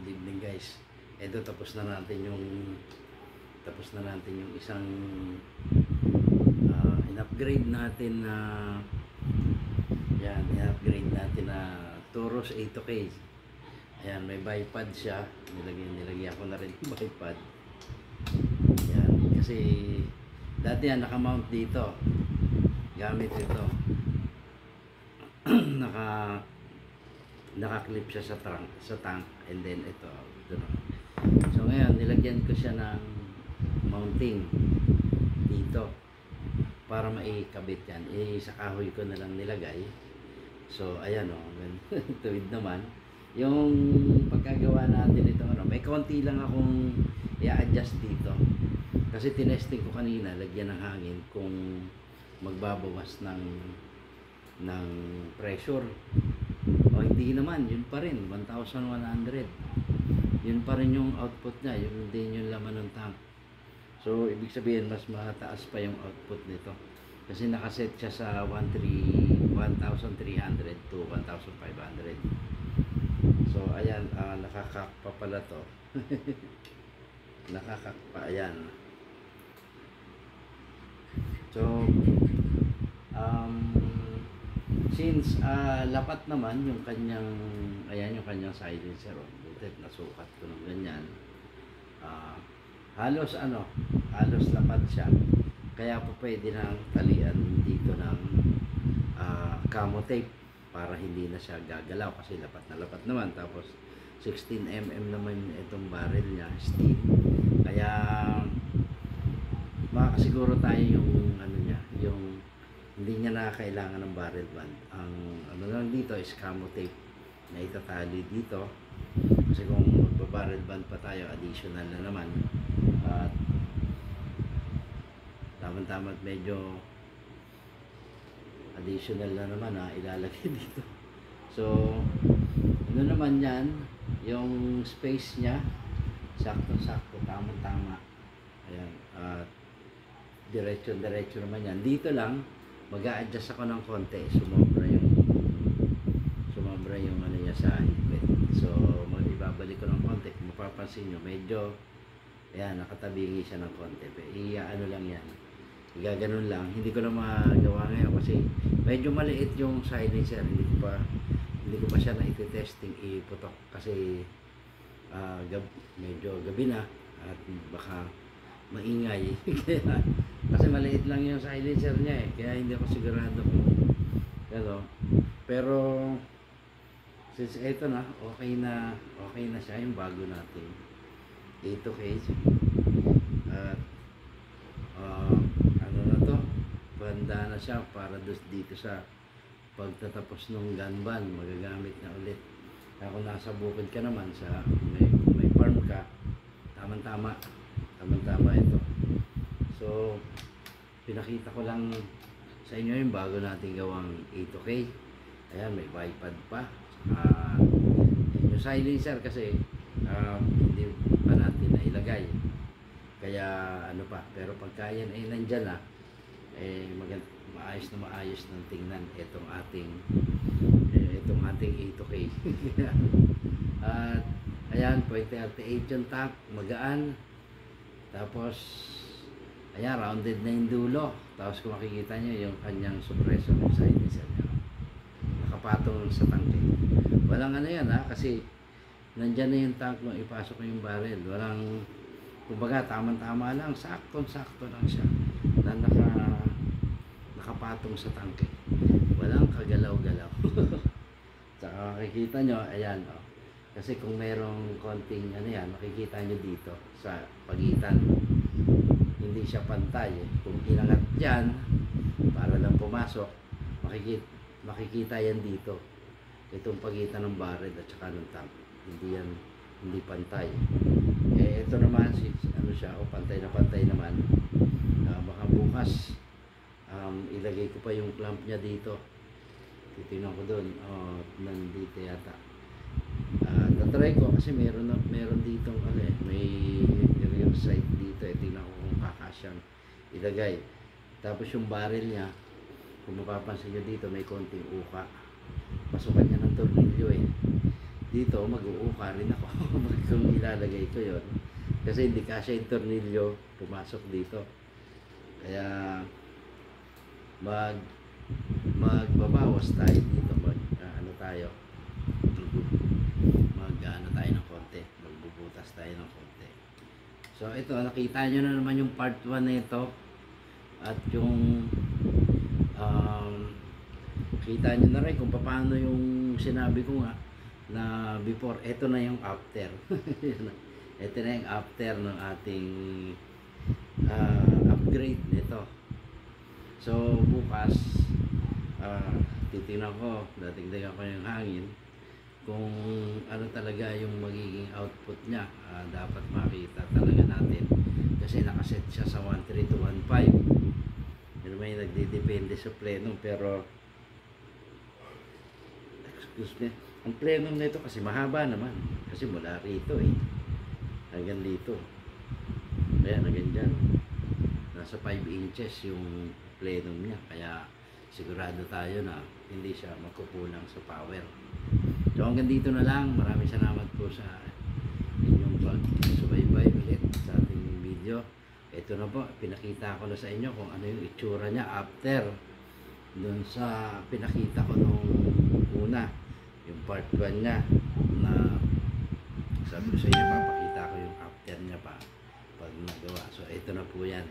Good evening guys. Ito tapos na natin yung isang in-upgrade natin na in-upgrade natin na Taurus A2K. Ayan, may bipod siya. Nilagyan ko na rin yung bipod. Ayan, kasi dati yan naka-mount dito. Gamit ito. Naka-clip siya sa tank, and then ito. So ngayon nilagyan ko siya ng mounting dito para maikabit yan. Sa kahoy ko na lang nilagay. So ayan tuwid naman yung pagkagawa natin ito. May konti lang akong i-adjust dito kasi tinesting ko kanina, lagyan ng hangin kung magbabawas ng pressure o hindi naman, yun pa rin 1,100, yun pa rin yung output niya, yun din yung laman ng tank. So ibig sabihin mas mataas pa yung output nito kasi nakaset siya sa 1,300 to 1,500. So ayan, nakakak pa pala to. Nakakak pa, ayan. So since lapat naman yung kanyang, ayan yung kanyang silencer, butit nasukat ko ng ganyan, halos lapat siya, kaya po pwede nang talian dito ng camo tape para hindi na siya gagalaw kasi lapat na lapat naman. Tapos 16mm naman itong barrel niya, steel, kaya makasiguro tayo yung yung hindi niya na kailangan ng barrel band. Ang lang dito is camo tape na itatali dito kasi kung magba-barrel band pa tayo, additional na naman, at tama medyo additional na naman ilalagay dito. So naman yan, yung space niya sakto, tama. Ayan, at diretso naman yan. Dito lang mag-a-adjust ako ng konti, sumobra yung niya sa higpit. So ibabalik ko ng konti. Kung mapapansin nyo, medyo ayan, nakatabingi siya ng konti. Lang yan, igaganon lang. Hindi ko na magawa ngayon kasi medyo maliit yung silencer. Hindi ko pa siya na iti-testing, iputok kasi medyo gabi na at baka maingay. Kasi maliit lang yung silencer niya kaya hindi ako sigurado kung pero since ito na, okay na siya, yung bago natin A2K. At na to, banda na siya para dito sa pagtatapos ng gun ban, magagamit na ulit. Kaya kung nasa bukid ka naman, sa may farm ka, tama ito. So pinakita ko lang sa inyo yung bago nating gawang A2K. Ayan, may bipod pa. Yung silencer kasi hindi pa natin nailagay, kaya pero pagka yan ay nandyan na, maayos ng tingnan itong ating A2K. At ayan, 0.38 yung tank, magaan. Tapos ayan, rounded na yung dulo. Tapos kung makikita nyo yung kanyang suppressor ng silencer niya, nakapatong sa tangke. Walang yan kasi nandyan na yung tank nung ipasok ko yung barrel. Walang, kumbaga tama lang, sakto lang siya na nakapatong sa tangke. Walang kagalaw-galaw. Saka makikita nyo, ayan kasi kung merong konting makikita nyo dito sa pagitan, hindi siya pantay Kung inangat dyan para lang pumasok, makikita yan dito, itong pagitan ng barrel at saka ng tank. Hindi pantay. Ito naman siya, pantay naman. Baka bukas ilagay ko pa yung clamp niya dito. Titingnan ko doon, nandito yata. Tatry ko kasi meron dito may rear side dito. Tingnan ko kung kakasyang ilagay. Tapos yung barrel niya, kung mapapansin nyo dito, may konting uka. Pasukan niya ng tornilyo dito mag-uuka rin ako kung ilalagay ko yon, kasi hindi kasya yung tornilyo pumasok dito. Kaya magbabawas tayo dito, ano tayo, ano tayo ng konti, magbubutas tayo ng konti. So ito, nakita nyo na naman yung part 1 nito, at yung kita nyo na rin kung paano yung sinabi ko nga na before. Ito na yung after. Ito na yung after ng ating upgrade nito. So bukas titingnan ko, dating ko yung hangin, kung ano talaga yung magiging output niya. Dapat makita talaga natin, kasi nakaset siya sa 1.3 to 1.5. Yun, may nagdidepende sa plenum, pero excuse me, ang plenum nito kasi mahaba naman, kasi mula rito hanggang dito, ayan, hanggang dyan, nasa 5 inches yung plenum niya, kaya sigurado tayo na hindi siya magkukulang sa power. So hanggang dito na lang. Maraming salamat po sa inyong pagsubaybay ulit sa ating video. Ito na po, pinakita ko na sa inyo kung ano yung itsura niya after dun sa pinakita ko nung una, yung part 1 niya, na sabi ko sa inyo, papakita ko yung after niya pa pag nagawa. So ito na po yan.